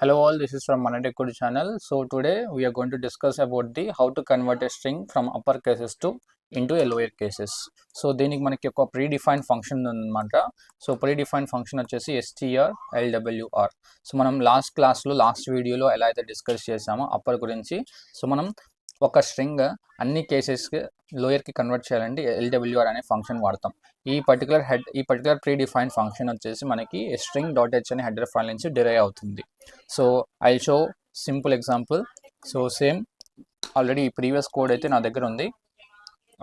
Hello all, this is from 𝐿𝐿 channel. So today we are going to discuss about the how to convert a string from upper cases to into a lower cases. So దీనికి మనకి ఒక predefined function ఉందన్నమాట. So predefined function వచ్చేసి strlwr. So మనం last వీడియోలో ఎలా అయితే discuss చేసామో అప్పర్ గురించి. సో మనం ఒక స్ట్రింగ్ అన్ని కేసెస్కి లోయర్కి కన్వర్ట్ చేయాలంటే ఎల్డబ్ల్యూఆర్ అనే ఫంక్షన్ వాడతాం. ఈ పర్టికులర్ ప్రీ డిఫైన్డ్ ఫంక్షన్ వచ్చేసి మనకి స్ట్రింగ్ డాట్ హెచ్ అనే హెడర్ ఫైల్ నుంచి డిరైవ్ అవుతుంది. So I show simple example. So same already ఈ ప్రీవియస్ కోడ్ అయితే నా దగ్గర ఉంది.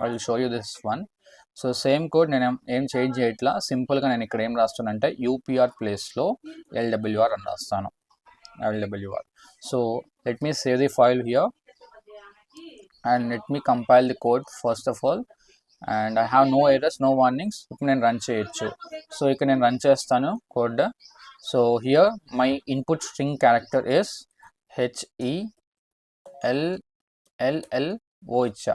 I will show you this one. So same code నేను ఏం చేంజ్ చేయట్లా, సింపుల్గా నేను ఇక్కడ ఏం రాస్తానంటే యూపీఆర్ ప్లేస్లో ఎల్డబ్ల్యూఆర్ అని రాస్తాను. LWR. So let me save the file here and let me compile the code first of all, and I have no errors, no warnings. ఇప్పుడు నేను రన్ చేయొచ్చు. సో ఇక్కడ నేను రన్ చేస్తాను code. So here my input string character is 𝐬𝐿𝐿𝐿𝐽.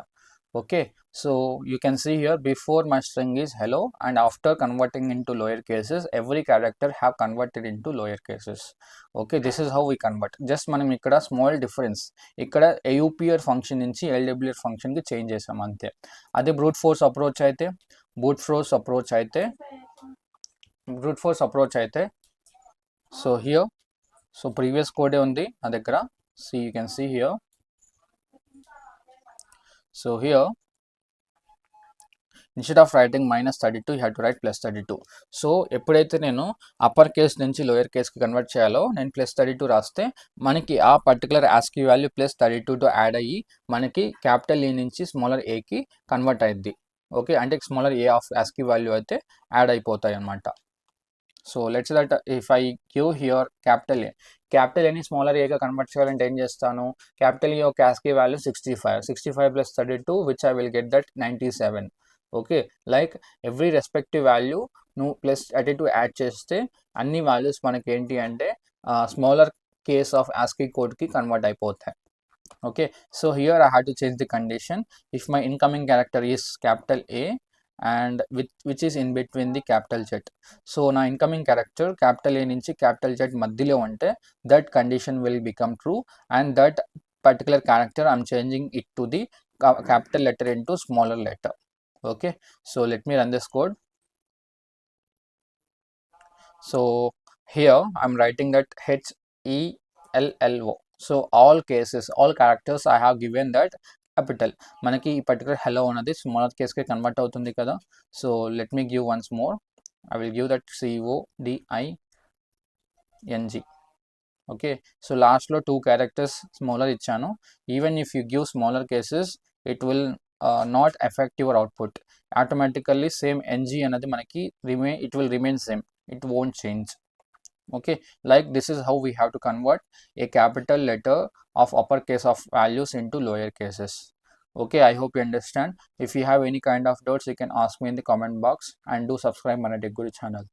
okay, so you can see here before my string is hello, and after converting into lower cases every character have converted into lower cases. okay, this is how we convert. just మనం ఇక్కడ small difference, ఇక్కడ AUPR function నుంచి LWR ఫంక్షన్కి change చేసాం అంతే. అదే brute force approach అయితే so here, so previous కోడే ఉంది నా దగ్గర. So you can see here. So here instead of writing -32 you have to write +32. So ఎప్పుడైతే నేను అప్పర్ కేస్ నుంచి లోయర్ కేస్కి కన్వర్ట్ చేయాలో నేను +32 రాస్తే మనకి ఆ పర్టికులర్ ASCII వాల్యూ +32తో యాడ్ అయ్యి మనకి క్యాపిటల్ ఏ నుంచి స్మాలర్ ఏకి కన్వర్ట్ అయ్యిద్ది. ఓకే, అంటే smaller A of ASCII value అయితే యాడ్ అయిపోతాయి అన్నమాట. So let's that if I give here capital ఏని స్మాలర్ ఏగా కన్వర్ట్ చేయాలంటే ఏం చేస్తాను, క్యాపిటల్ ఏ యొక్క ASCII value 65 + 32 which I will get that 97. Okay, like every respective value నువ్వు +32 యాడ్ చేస్తే అన్ని వాల్యూస్ మనకి ఏంటి అంటే స్మాలర్ కేస్ ఆఫ్ ASCII కోడ్కి కన్వర్ట్ అయిపోతాయి. Okay, so here I have to change the condition. If my incoming character is capital A and which is in between the capital Z. So నా incoming character capital ఏ నుంచి capital Z మధ్యలో ఉంటే that condition will become true, and that particular character I'm changing it to the capital letter into smaller letter. okay, so let me run this code. so here I'm writing that HELLO. so all characters I have given that capital. మనకి ఈ particular hello అనేది smaller కేస్కి convert అవుతుంది కదా. So let me give once more. I will give that CODING. Okay, so లాస్ట్లో 2 characters smaller ఇచ్చాను. Even if you give smaller cases it will not effect your output. Automatically same NG అనేది మనకి it will remain same, it won't change. okay, like this is how we have to convert a capital letter of upper case of values into lower cases. okay, I hope you understand. If you have any kind of doubts you can ask me in the comment box, and do subscribe my 𝐿𝐿 channel.